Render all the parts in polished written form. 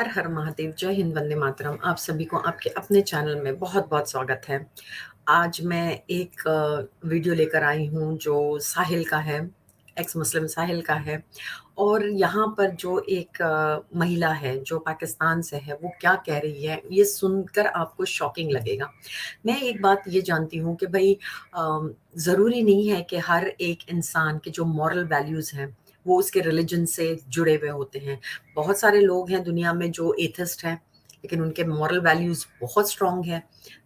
हर हर महादेव, जय हिंद, वंदे मातरम। आप सभी को आपके अपने चैनल में बहुत बहुत स्वागत है। आज मैं एक वीडियो लेकर आई हूँ जो साहिल का है, एक्स मुस्लिम साहिल का है। और यहाँ पर जो एक महिला है जो पाकिस्तान से है, वो क्या कह रही है ये सुनकर आपको शॉकिंग लगेगा। मैं एक बात ये जानती हूँ कि भाई ज़रूरी नहीं है कि हर एक इंसान के जो मॉरल वैल्यूज़ हैं वो उसके रिलीजन से जुड़े हुए होते हैं। बहुत सारे लोग हैं दुनिया में जो एथिस्ट हैं, लेकिन उनके मॉरल वैल्यूज़ बहुत स्ट्रॉन्ग हैं।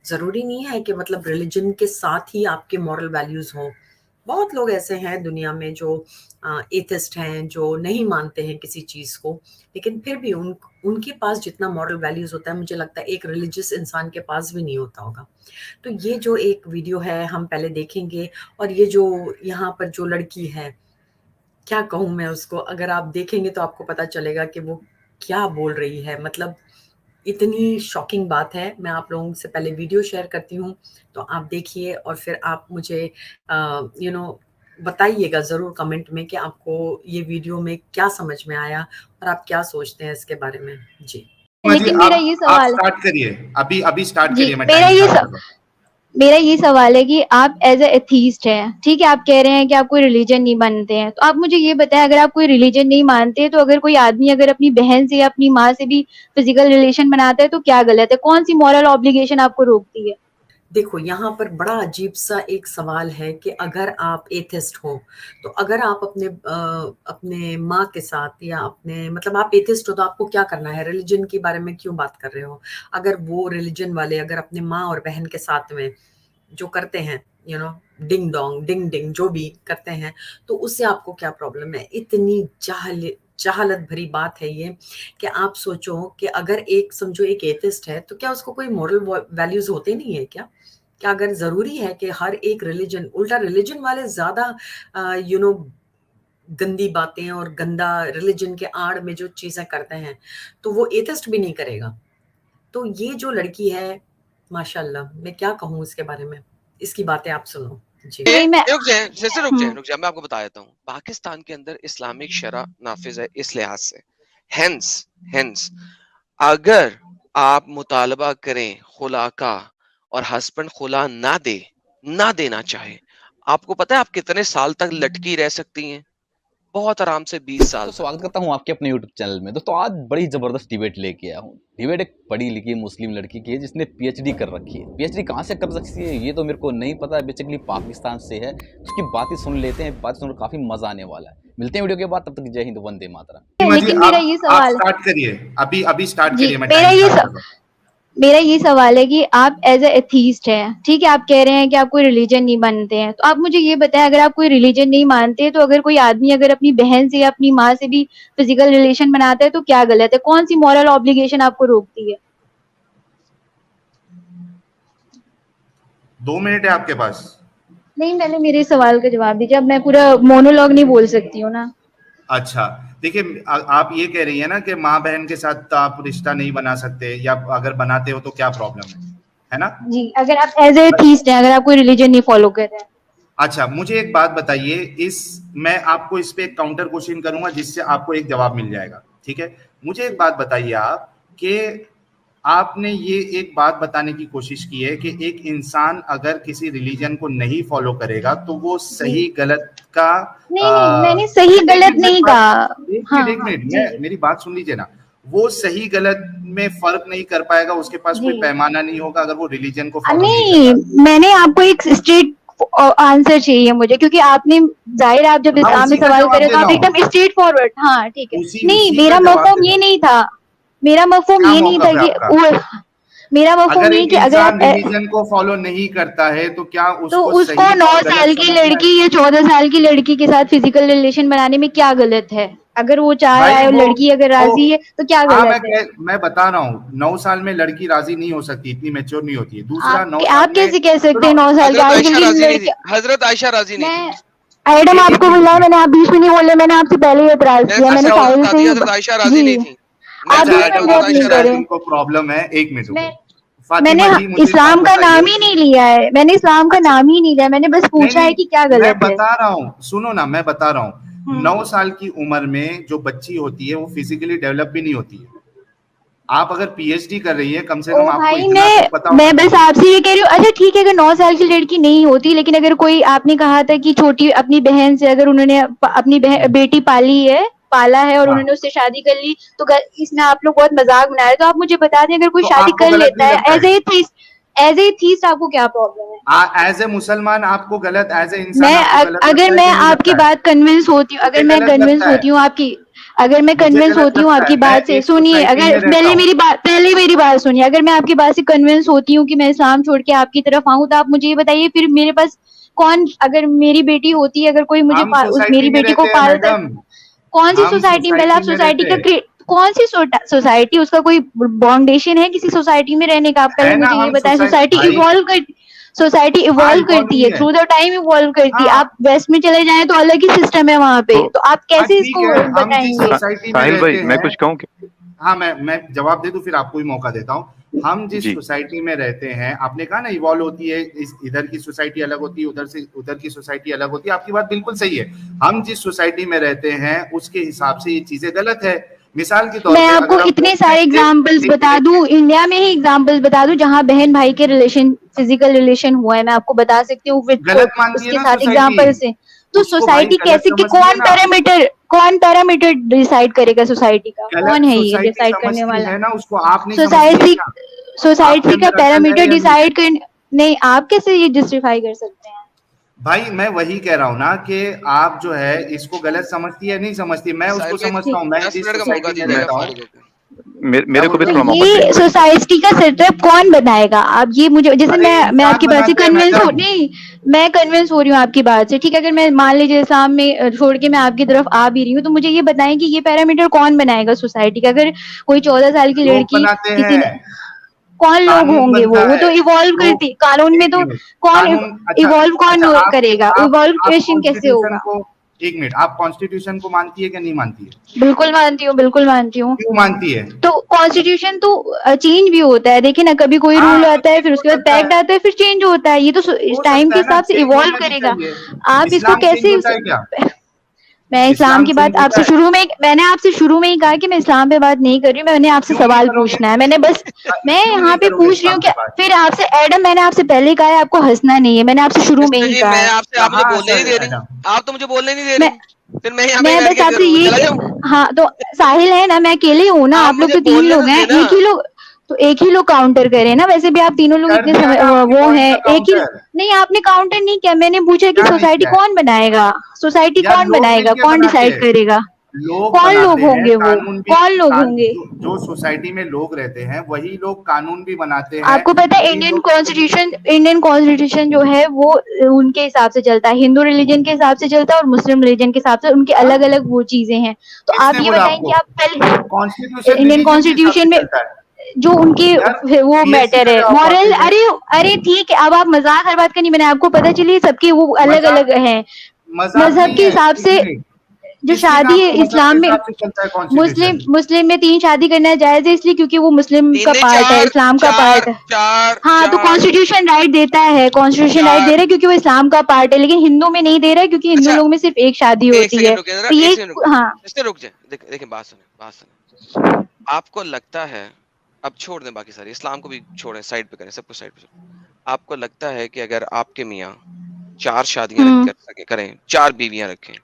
ज़रूरी नहीं है कि मतलब रिलीजन के साथ ही आपके मॉरल वैल्यूज़ हों। बहुत लोग ऐसे हैं दुनिया में जो एथिस्ट हैं, जो नहीं मानते हैं किसी चीज़ को, लेकिन फिर भी उनके पास जितना मॉरल वैल्यूज़ होता है, मुझे लगता है एक रिलीजियस इंसान के पास भी नहीं होता होगा। तो ये जो एक वीडियो है हम पहले देखेंगे। और ये जो यहाँ पर जो लड़की है, क्या कहूँ मैं उसको, अगर आप देखेंगे तो आपको पता चलेगा कि वो क्या बोल रही है। मतलब इतनी शॉकिंग बात है। मैं आप लोगों से पहले वीडियो शेयर करती हूँ, तो आप देखिए और फिर आप मुझे बताइएगा ज़रूर कमेंट में कि आपको ये वीडियो में क्या समझ में आया और आप क्या सोचते हैं इसके बारे में। जी। लेकिन मेरा ये आप सवाल स्टार्ट करिए, अभी स्टार्ट जी करिए, मैं टाइम स्टार्ट मेरा ये सवाल है कि आप एज ए एथीस्ट हैं, ठीक है, आप कह रहे हैं कि आप कोई रिलीजन नहीं मानते हैं, तो आप मुझे ये बताएं, अगर आप कोई रिलीजन नहीं मानते तो अगर कोई आदमी अगर अपनी बहन से या अपनी माँ से भी फिजिकल रिलेशन बनाता है तो क्या गलत है? कौन सी मॉरल ऑब्लिगेशन आपको रोकती है? देखो, यहाँ पर बड़ा अजीब सा एक सवाल है कि अगर आप एथिस्ट हो, तो अगर आप अपने माँ के साथ या अपने मतलब आप एथिस्ट हो तो आपको क्या करना है? रिलीजन के बारे में क्यों बात कर रहे हो? अगर वो रिलीजन वाले अगर अपने माँ और बहन के साथ में जो करते हैं, डिंग डोंग डिंग डिंग जो भी करते हैं, तो उससे आपको क्या प्रॉब्लम है? इतनी जहालत भरी बात है ये कि आप सोचो कि अगर एक समझो एक एथिस्ट है तो क्या उसको कोई मॉरल वैल्यूज होते नहीं है क्या? क्या अगर जरूरी है कि हर एक रिलीजन, उल्टा रिलीजन वाले ज्यादा यू नो गंदी बातें और गंदा रिलीजन के आड़ में जो चीजें करते हैं, तो वो एथिस्ट भी नहीं करेगा? तो ये जो लड़की है, माशाल्लाह, मैं क्या कहूँ इसके बारे में। इसकी बातें आप सुनो। जी। वही मैं रुक जाए जैसे रुक जाए हम्म, रुक जाए मैं आपको बता देता हूँ। पाकिस्तान के अंदर इस्लामिक शरा नाफिज है इस लिहाज से। हेंस हेंस अगर आप मुतालबा करें खुला का और हस्बैंड खुला ना देना चाहे, आपको पता है आप कितने साल तक लटकी रह सकती हैं? बहुत आराम से 20 साल तो तक। स्वागत करता हूँ आपके अपने YouTube चैनल में। दोस्तों आज बड़ी ज़बरदस्त डिबेट लेके आया हूँ। डिबेट एक पढ़ी लिखी मुस्लिम लड़की की है जिसने पीएचडी कर रखी है। पीएचडी कहाँ से कर सकती है ये तो मेरे को नहीं पता, बेसिकली पाकिस्तान से है। उसकी बातें सुन लेते हैं, बातें सुनकर काफ़ी मज़ा आने वाला है। मिलते हैं वीडियो के बाद, तब तक जय हिंद, वंदे मातरम। लेकिन मेरा ये आप सवाल स्टार्ट करिए, अभी स्टार्ट जी करिए, मैं टाइम स्टार्ट कर रहा हूँ। मेरा ये सवाल है कि आप एज ए एथीस्ट हैं, ठीक है, आप कह रहे हैं कि आप कोई रिलीजन नहीं मानते हैं, तो आप मुझे ये बताएं, अगर आप कोई रिलीजन नहीं मानते तो अगर कोई आदमी अगर अपनी बहन से या अपनी माँ से भी फिजिकल रिलेशन बनाता है तो क्या गलत है? कौन सी मॉरल ऑब्लिगेशन आपको रोकती है? 2 मिनट है आपके पास। नहीं, पहले मेरे सवाल का जवाब दीजिए। अब मैं पूरा मोनोलॉग नहीं बोल सकती हूँ ना। अच्छा, देखिए, आप ये कह रही है ना कि माँ बहन के साथ तो आप रिश्ता नहीं बना सकते, या अगर बनाते हो तो क्या प्रॉब्लम है ना? जी, अगर आप एज ए एथीस्ट हैं, अगर आप कोई रिलीजन नहीं फॉलो कर रहे हैं। अच्छा, मुझे एक बात बताइए, मैं आपको इस पे एक काउंटर क्वेश्चन करूंगा जिससे आपको एक जवाब मिल जाएगा, ठीक है? मुझे एक बात बताइए आप कि आपने ये एक बात बताने की कोशिश की है कि एक इंसान अगर किसी रिलीजन को नहीं फॉलो करेगा तो वो सही गलत का नहीं, मैंने सही एक गलत मिनट मेरी नहीं बात, कहा। एक हाँ मिनट एक हाँ, मिनट जी मैं मेरी बात सुन लीजिए ना। वो सही गलत में फर्क नहीं कर पाएगा, उसके पास कोई जी। पैमाना नहीं होगा अगर वो रिलीजन को फॉलो नहीं नहीं, करता। मैंने आपको एक स्ट्रेट आंसर चाहिए मुझे, क्योंकि आपने जाहिर आप जब हाँ, इस्लाम में उसी का सवाल जवाब करे दे तो रहा आप हूँ, एकदम स्ट्रेट फॉरवर्ड। हाँ ठीक है। उसी नहीं, उसी का मेरा जवाब मफहूम दे ये रहा हूँ। नहीं था। मेरा मफहूम क्या ये नहीं था मौकफ है कि आपका? मेरा मफहूम अगर ये एक कि अगर इंसान आप रिलीजन को फॉलो नहीं करता है तो क्या तो उसको उसको सही 9 और गलत साल की समझना है? लड़की या 14 साल की लड़की के साथ फिजिकल रिलेशन बनाने में क्या गलत है? अगर वो चाह रहा भाई है और वो लड़की अगर वो राजी है तो क्या हाँ, गलत है? मैं बता रहा हूँ, 9 साल में लड़की राजी नहीं हो सकती, इतनी मैच्योर नहीं होती है। दूसरा, आप 9 साल आप में कैसे कह सकते सुनो, हैं 9 साल के? हजरत आयशा आजकल की राजी नहीं थी, लड़कियां हजरत आयशा राजी नहीं थी। मैं मैडम एक आपको मिनट बोला, रुकिए। मैंने आप बीच में नहीं बोले, मैंने आपसे पहले ही एतराज मैंने किया, सच मैंने सच साहिल बता से दिया, ही हजरत आयशा राजी जी। नहीं थी। मैं आप बता बीच अच्छा, देता में हूँ, वो हजरत इंटरप्ट नहीं आयशा शायद राजी करें। उनको प्रॉब्लम है, एक मिनट मैं रुको। मैंने फातिमा जी, मुझे एक बात इस्लाम का नाम बताइए। ही नहीं लिया है, मैंने इस्लाम का अच्छा, नाम ही नहीं लिया, मैंने बस नहीं पूछा है नहीं, कि क्या मैं गलत है। बता रहा हूँ, सुनो ना, मैं बता रहा हूँ, हम्म 9 साल की उम्र में जो बच्ची होती है वो फिजिकली डेवलप भी नहीं होती है। आप अगर पीएचडी कर रही है, कम से ओ कम आपको भाई, इतना तो पता मैं होना बस आपसे ये कह रही हूँ, अच्छा ठीक है अगर 9 साल की लड़की नहीं होती, लेकिन अगर कोई, आपने कहा था कि छोटी अपनी बहन से अगर उन्होंने अपनी बेटी पाला है और हाँ, उन्होंने उससे शादी कर ली, तो इसमें आप लोग बहुत मजाक बना रहे हैं। तो आप मुझे बता दें, अगर कोई तो शादी आपको कर गलत लेता नहीं है लगता है? एज ए थीस्ट आपको क्या प्रॉब्लम है? एज ए मुसलमान आपको गलत, एज ए इंसान मैं आपको गलत अगर लगता है मैं कि नहीं आपकी लगता है? बात कन्विंस होती हूँ, मुझे गलत लगता है, अगर मैं मुझे कन्विंस गलत होती हूँ लगता है। आपकी मैं बात से, एक सुनिए, सोसाइटी में अगर रहता हूँ। पहले मेरी बात सुनिए, अगर मैं आपकी बात से कन्विंस होती हूँ कि मैं इस्लाम छोड़ के आपकी तरफ आऊँ, तो आप मुझे ये बताइए फिर मेरे पास कौन, अगर मेरी बेटी होती, अगर कोई मुझे हम सोसाइटी मेरी में बेटी को रहते हैं पालता, मैडम, कौन सी हम सोसाइटी में? पहले आप सोसाइटी में सोसाइटी रहते का हैं। कौन सी सोसाइटी, उसका कोई बाउंडेशन है किसी सोसाइटी में रहने का? आप पहले है ना, मुझे ये हम बताएं। सोसाइटी भाई, सोसाइटी हाँ इवॉल्व इवॉल्व करती हुई है, है। थ्रू द टाइम इवॉल्व करती है। हाँ आप वेस्ट में चले जाएं तो अलग ही सिस्टम है वहां पे, तो तो आप हाँ कैसे ठीक इसको है, हम जिस बताएंगे? सोसाइटी में साहिल भाई, रहते मैं हैं, कुछ कहूँ हाँ मैं जवाब दे दूं, फिर आपको भी मौका देता हूँ। हम जिस जी। सोसाइटी में रहते हैं, आपने कहा ना इवॉल्व होती है, इधर की सोसाइटी अलग होती है, उधर की सोसाइटी अलग होती है, आपकी बात बिल्कुल सही है। हम जिस सोसाइटी में रहते हैं उसके हिसाब से ये चीजें गलत है। मिसाल के तौर मैं पे आपको अगर हम इतने एक सारे एग्जाम्पल्स बता दूं, इंडिया में ही एग्जाम्पल्स बता दूं जहां बहन भाई के रिलेशन, फिजिकल रिलेशन हुआ है, मैं आपको बता सकती हूँ गलत मानती है उसके ना साथ सोसाइटी, एग्जाम्पल से। तो उसको भाई सोसाइटी गलत कैसे, कि समझती है ना, कौन पैरामीटर डिसाइड करेगा सोसाइटी का? गलत कौन है ये सोसाइटी डिसाइड करने समझती वाला? है ना उसको, आप नहीं समझती है सोसाइटी क्या? आपके सोसाइटी का अंदर अकल है पैरामीटर या नहीं है? डिसाइड कर, नहीं, आप कैसे ये जस्टिफाई कर सकते हैं? भाई मैं वही कह रहा हूँ ना कि आप जो है इसको गलत समझती है, नहीं समझती, मैं उसको साहिल भाई समझता हूँ। मैं 10 जिस मिनट का मौका सोसाइटी में दीजिएगा रहता हूँ, फारिग होकर। क्या मेरे को बोल भी रहे तो हो? थोड़ा मौका ये दीजिए। सोसाइटी का सेटअप कौन बनाएगा? आप ये मुझे, जैसे अरे मैं इंसान आपकी बात से बनाते हैं कन्विंस हो, मैडम। नहीं, मैं कन्विंस हो रही हूँ आपकी बात से, ठीक है, अगर मैं मान लीजिए इस्लाम में छोड़ के मैं आपकी तरफ आ भी रही हूँ, तो मुझे ये बताएं कि ये पैरामीटर कौन बनाएगा सोसाइटी का? अगर कोई 14 साल की लोग लड़की बनाते किसी ने, हैं, कौन लोग कानून होंगे? बनता वो है। तो इवॉल्व लोग, करती, कानून में एक तो मिनट, कौन कानून, अच्छा, इवॉल्व अच्छा, करेगा? इवॉल्व आप क्वेश्चन कैसे कॉन्स्टिट्यूशन होगा? को, एक मिनट, आप कॉन्स्टिट्यूशन को मानती है कि नहीं मानती है? बिल्कुल मानती हूँ, बिल्कुल मानती हूँ। क्यों मानती है? तो कॉन्स्टिट्यूशन तो चेंज भी होता है, देखिए ना, कभी कोई हाँ रूल तो आता है, चेंज फिर हो उसके बाद सकता पैक्ट है, आता है, फिर चेंज होता है। ये तो इस हो टाइम सकता के है ना, हिसाब से चेंज इवॉल्व होना भी करेगा। चाहिए। आप इसको इस्लाम चेंज कैसे होता है क्या? मैं इस्लाम इस्लाम की चेंज बात होता आपसे है? मैंने आपसे शुरू में ही कहा कि मैं इस्लाम पे बात नहीं कर रही हूँ, मैंने आपसे क्यों नहीं सवाल करोगे? पूछना है, मैं क्यों यहाँ नहीं पे करोगे पूछ रही इस्लाम हूँ पे क्या? बात? फिर आपसे एडम, मैंने आपसे पहले ही कहा है, आपको हंसना नहीं है, मैंने आपसे शुरू में सिस्टर ही जी, कहा मैं है। आपसे, आप मुझे कहाँ बोलने नहीं सर दे रही, एडम? आप तो मुझे बोलने नहीं दे मैं रही, फिर मैं यहाँ पे मैं बैठ बस के आपसे करूँ, ये, चला जाऊँ? हाँ, तो साहिल है ना, मैं अकेले हूँ ना, आप आप लोग मुझे तो 3 बोलने तो लोग हैं, दीजिए ना। एक ही लोग काउंटर करें ना, वैसे भी आप तीनों लोग कर इतने दिया समय ना आपके वो पॉइंट है, का एक ही, काउंटर। नहीं आपने काउंटर नहीं किया, मैंने पूछा कि क्या नहीं सोसाइटी किया है? कौन बनाएगा? सोसाइटी यार कौन लोग बनाएगा? मिलके कौन बनाते डिसाइड हैं, करेगा? लोग कौन लोग बनाते हैं होंगे वो? कानून भी। कौन लोग होंगे? जो सोसाइटी में लोग रहते हैं वही लोग कानून भी बनाते हैं, आपको पता है वही लोग। इंडियन कॉन्स्टिट्यूशन जो है वो उनके हिसाब से चलता है, हिंदू रिलीजन के हिसाब से चलता है और मुस्लिम रिलीजन के हिसाब से, उनके हाँ? अलग अलग वो चीजें हैं। तो आप किसने ये बोला बताएं आपको? कि आप पहले कॉन्स्टिट्यूशन इंडियन रिलीजन के हिसाब से कॉन्स्टिट्यूशन में चलता है? जो उनके यार वो पीएचडी मैटर कर है, रहे हो आप मॉरल, वाकई में? अरे अरे ठीक है, अब आप मजाक हर बात का नहीं बनाए, आपको पता चलिए सबके वो अलग अलग मजाक, हैं। मजाक मजहब नहीं के है, हिसाब एक से मिनट। जो किसने कहा शादी है आपको मजहब के इस्लाम में, हिसाब से चलता है कॉन्स्टिट्यूशन? मुस्लिम में 3 शादी करना जायज है, इसलिए क्योंकि वो मुस्लिम तीन का नहीं, पार्ट है, चार इस्लाम का चार पार्ट है। चार हाँ, तो चार कॉन्स्टिट्यूशन राइट देता है, कॉन्स्टिट्यूशन राइट दे रहा चार है क्योंकि वो इस्लाम का पार्ट है, लेकिन हिंदू में नहीं दे रहा है क्योंकि हिंदू अच्छा, लोग में सिर्फ एक शादी एक होती है। सेकंड रुके जरा, तो एक ये, सेकंड रुक जाए, हाँ, सिस्टर रुक जाए, देखिए बात सुने, बात सुने। आपको लगता है, अब छोड़ दें बाकी सारी, इस्लाम को भी छोड़ें, साइड पे करें, सब कुछ साइड पे छोड़ें। आपको लगता है कि अगर आपके मियाँ 4 शादियां हम्म, करें, 4 बीवियां रखें,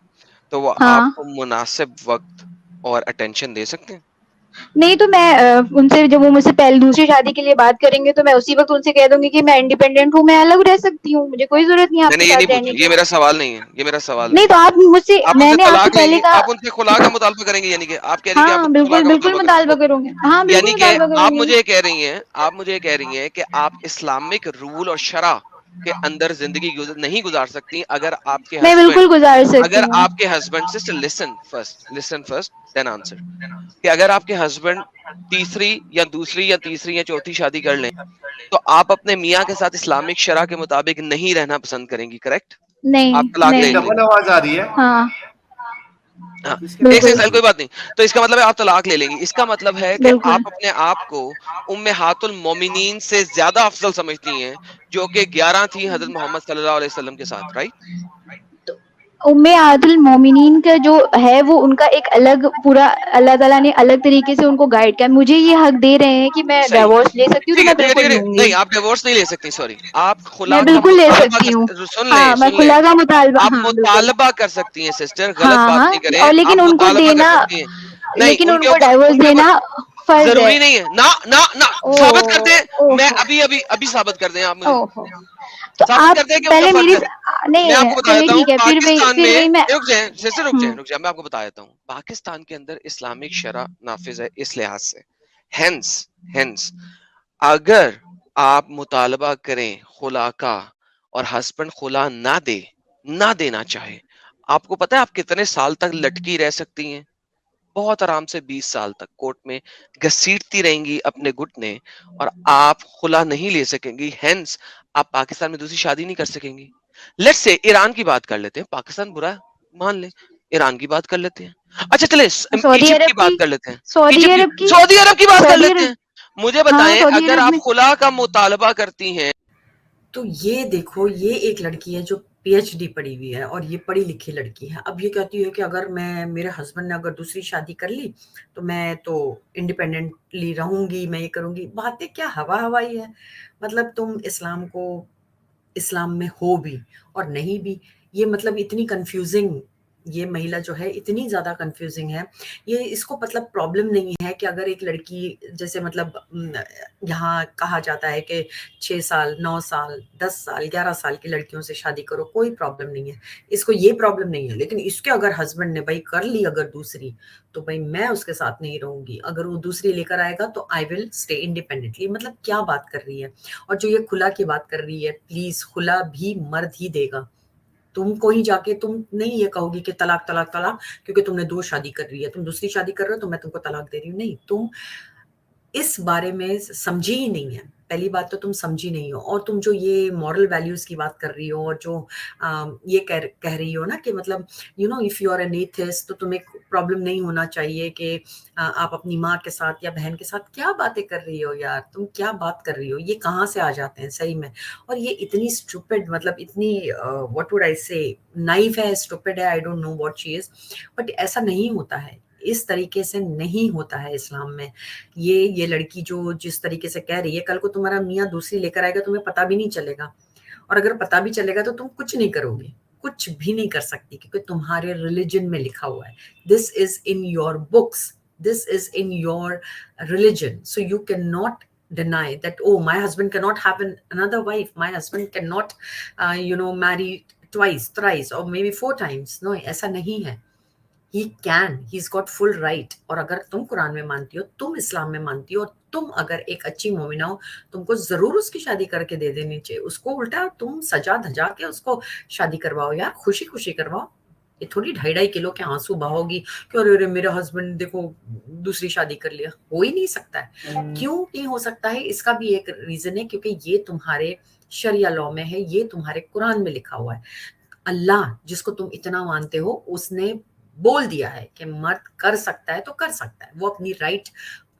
तो वो हाँ, आपको मुनासिब वक्त और अटेंशन दे सकते हैं? नहीं तो मैं उनसे, जब वो मुझसे पहले दूसरी शादी के लिए बात करेंगे, तो मैं उसी वक्त उनसे कह दूंगी कि मैं इंडिपेंडेंट हूँ, मैं अलग रह सकती हूँ, मुझे कोई जरूरत नहीं है मैंने आपके ये नहीं साथ पूछा, रहने ये की। मेरा सवाल नहीं है, ये मेरा सवाल नहीं नहीं तो है। आप मुझसे, आप उनसे मैंने आपसे तलाक पहले लेंगी, कहा, आप उनसे खुला का मुतालबा करेंगे, यानी कि आप कह रही हैं कि आप हाँ उनसे खुला बिल्कुल, का बिल्कुल मुतालबा मुतालबा करेंगे, करूंगी, हाँ बिल्कुल यानी कि मुतालबा आप करूंगी। मुझे ये कह रही हैं, आप मुझे ये कह रही हैं कि आप इस्लामिक रूल और शरा के अंदर जिंदगी नहीं गुजार सकती अगर आपके मैं हस्बैंड, बिल्कुल गुजार सकती हूँ। Sister listen first then answer, कि अगर आपके हस्बैंड तीसरी या चौथी शादी कर लें, तो आप अपने मियाँ के साथ इस्लामिक शरा के मुताबिक नहीं रहना पसंद करेंगी, करेक्ट? नहीं, आप तलाक ये ले नहीं, डबल लेंगी। आवाज आ रही है, हाँ, हाँ, किसके एक पास बिल्कुल, आ सेकंड, रही कोई है? बात नहीं। तो इसका मतलब है आप तलाक ले लेंगी, इसका मतलब है कि बिल्कुल। आप अपने आप को उम्मेहातुल मोमिनीन से ज्यादा अफजल समझती हैं, जो कि 11 थी हजरत मोहम्मद सल्लल्लाहु अलैहि वसल्लम के साथ, राइट? उम्मे आदुल मोमिनीन का जो है वो उनका एक अलग पूरा अल्लाह ताला ने अलग तरीके से उनको गाइड किया। मुझे ये हक दे रहे हैं कि मैं सही, डिवोर्स ले सकती हूँ, तो ठीक है, मैं ठीक है, ठीक बिल्कुल है, लूँगी। नहीं आप डिवोर्स नहीं ले सकती, सॉरी, आप खुला मैं का बिल्कुल ले मुतालबा सकती हूँ। कर, सुन हाँ, ले, मैं सुन ले, खुला का मुतालबा, आप हाँ, बिल्कुल। मुतालबा कर सकती हैं सिस्टर, गलत हाँ, बात हाँ, नहीं करें, और आप लेकिन उनको मुतालबा कर देना, सकती हैं। नहीं, लेकिन उनके उनको ऊपर, डिवोर्स उनके ऊपर देना फर्ज है। जरूरी नहीं है ना, ना, ना, साबित कर ओह! दें, मैं ओहो! अभी अभी अभी साबित कर दें आप मुझे, ओहो! तो साबित आप कर दें कि उनका पहले फर्ज मेरी है। मैं नहीं, आपको बता चलिए देता हूँ, ठीक है, पाकिस्तान फिर वही में, मैं रुक जाए सिस्टर, रुक जाए, हुँ। रुक जाए, मैं आपको बता देता हूँ, पाकिस्तान के अंदर इस्लामिक शरा नाफिज है इस लिहाज से, हेंस हेंस अगर आप मुतालबा करें खुला का और हस्बैंड खुला ना देना चाहे, आपको पता है आप कितने साल तक लटकी रह सकती हैं? बहुत आराम से 20 साल तक कोर्ट में घसीटती रहेंगी अपने घुटने, और आप खुला नहीं ले सकेंगी, हेंस आप पाकिस्तान में दूसरी शादी नहीं कर सकेंगी। लेट्स से ईरान की बात कर लेते हैं, पाकिस्तान बुरा है, मान ले, ईरान की बात कर लेते हैं, अच्छा चले सऊदी इजिप्ट अरब की की बात कर लेते हैं, सऊदी इजिप्ट की, अरब की सऊदी अरब की बात कर सऊदी लेते अरब हैं। मुझे हाँ, बताएं, सऊदी अगर अरब आप में खुला का मुतालबा करती हैं, तो ये देखो, ये एक लड़की है जो पीएचडी पढ़ी हुई है और ये पढ़ी लिखी लड़की है। अब ये कहती है कि अगर मैं, मेरे हस्बैंड ने अगर दूसरी शादी कर ली तो मैं तो इंडिपेंडेंटली रहूंगी, मैं ये करूंगी। बातें क्या हवा हवाई है। मतलब तुम इस्लाम को, इस्लाम में हो भी और नहीं भी, ये मतलब इतनी कंफ्यूजिंग, ये महिला जो है इतनी ज्यादा कंफ्यूजिंग है। ये, इसको मतलब प्रॉब्लम नहीं है कि अगर एक लड़की, जैसे मतलब यहाँ कहा जाता है कि 6 साल, 9 साल, 10 साल, 11 साल की लड़कियों से शादी करो, कोई प्रॉब्लम नहीं है, इसको ये प्रॉब्लम नहीं है। लेकिन इसके अगर हस्बैंड ने भाई कर ली अगर दूसरी, तो भाई मैं उसके साथ नहीं रहूंगी। अगर वो दूसरी लेकर आएगा तो आई विल स्टे इंडिपेंडेंटली। मतलब क्या बात कर रही है। और जो ये खुला की बात कर रही है, प्लीज, खुला भी मर्द ही देगा। तुम कहीं जाके तुम नहीं ये कहोगी कि तलाक तलाक तलाक, क्योंकि तुमने 2 शादी कर रही है, तुम दूसरी शादी कर रहे हो तो मैं तुमको तलाक दे रही हूँ। नहीं, तुम इस बारे में समझी ही नहीं है। पहली बात तो तुम समझी नहीं हो, और तुम जो ये मॉरल वैल्यूज की बात कर रही हो, और जो ये कह रही हो ना कि मतलब if you are an atheist तो तुम्हें प्रॉब्लम नहीं होना चाहिए कि आप अपनी माँ के साथ या बहन के साथ, क्या बातें कर रही हो यार, तुम क्या बात कर रही हो, ये कहाँ से आ जाते हैं सही में। और ये इतनी स्टूपिड, मतलब इतनी व्हाट वुड आई से, नाइव है, स्टूपिड है, I don't know what she is. But ऐसा नहीं होता है, इस तरीके से नहीं होता है इस्लाम में। ये लड़की जो जिस तरीके से कह रही है, कल को तुम्हारा मियाँ दूसरी लेकर आएगा, तुम्हें पता भी नहीं चलेगा। और अगर पता भी चलेगा तो तुम कुछ नहीं करोगे, कुछ भी नहीं कर सकती, क्योंकि तुम्हारे रिलीजन में लिखा हुआ है, this is in your books, this is in your religion, so you cannot deny that, oh, my husband cannot have another wife, my husband cannot marry twice, thrice, or maybe 4 times. No, ऐसा नहीं है। He can, he is got full right. और अगर तुम कुरान में मानती हो, तुम इस्लाम में मानती हो, और तुम अगर एक अच्छी मोमिना हो, तुमको जरूर उसकी शादी करके दे देनी चाहिए। उसको उल्टा तुम सजा धजा के उसको शादी करवाओ यार, खुशी खुशी करवाओ। ये थोड़ी 2.5 किलो के आंसू बहाओगी कि अरे अरे मेरा हस्बैंड देखो दूसरी शादी कर लिया। हो ही नहीं सकता है। क्यों नहीं हो सकता है, इसका भी एक रीजन है, क्योंकि ये तुम्हारे शरिया लॉ में है, ये तुम्हारे कुरान में लिखा हुआ है। अल्लाह जिसको तुम इतना मानते हो, उसने बोल दिया है कि मर्द कर सकता है तो कर सकता है, वो अपनी राइट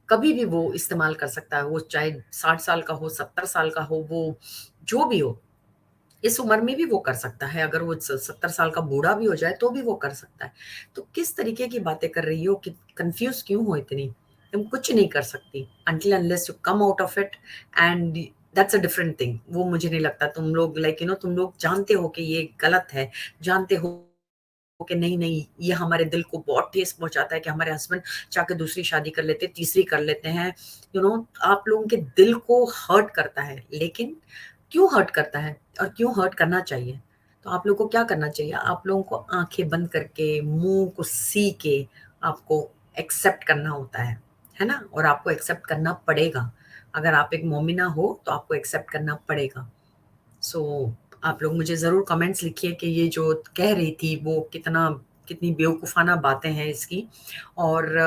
कभी भी वो इस्तेमाल कर सकता है। वो चाहे 60 साल का हो, 70 साल का हो, वो जो भी हो, इस उम्र में भी वो कर सकता है। अगर वो 70 साल का बूढ़ा भी हो जाए तो भी वो कर सकता है। तो किस तरीके की बातें कर रही हो, कि कंफ्यूज क्यों हो इतनी। तुम कुछ नहीं कर सकती until unless you come out of it, and that's a different thing। वो मुझे नहीं लगता तुम लोग तुम लोग जानते हो कि ये गलत है, जानते हो कि नहीं नहीं, ये हमारे दिल को बहुत ठेस पहुंचाता है कि हमारे हस्बैंड चाहे दूसरी शादी कर लेते, तीसरी कर लेते हैं। आप लोगों के दिल को हर्ट करता है। लेकिन क्यों हर्ट करता है और क्यों हर्ट करना चाहिए? तो आप लोगों को क्या करना चाहिए? आप लोगों को आंखें बंद करके, मुंह को सी के आपको एक्सेप्ट करना होता है ना? और आपको एक्सेप्ट करना पड़ेगा। अगर आप एक मोमिना हो तो आपको एक्सेप्ट करना पड़ेगा। सो आप लोग मुझे ज़रूर कमेंट्स लिखिए कि ये जो कह रही थी वो कितनी बेवकूफ़ाना बातें हैं इसकी। और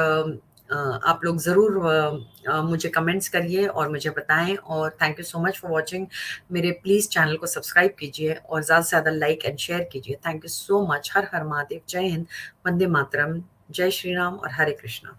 आप लोग ज़रूर मुझे कमेंट्स करिए और मुझे बताएं। और thank you so much for watching. मेरे प्लीज़ चैनल को सब्सक्राइब कीजिए और ज़्यादा से ज़्यादा लाइक एंड शेयर कीजिए। Thank you so much. हर हर महादेव। जय हिंद, वंदे मातरम, जय श्री राम और हरे कृष्णा।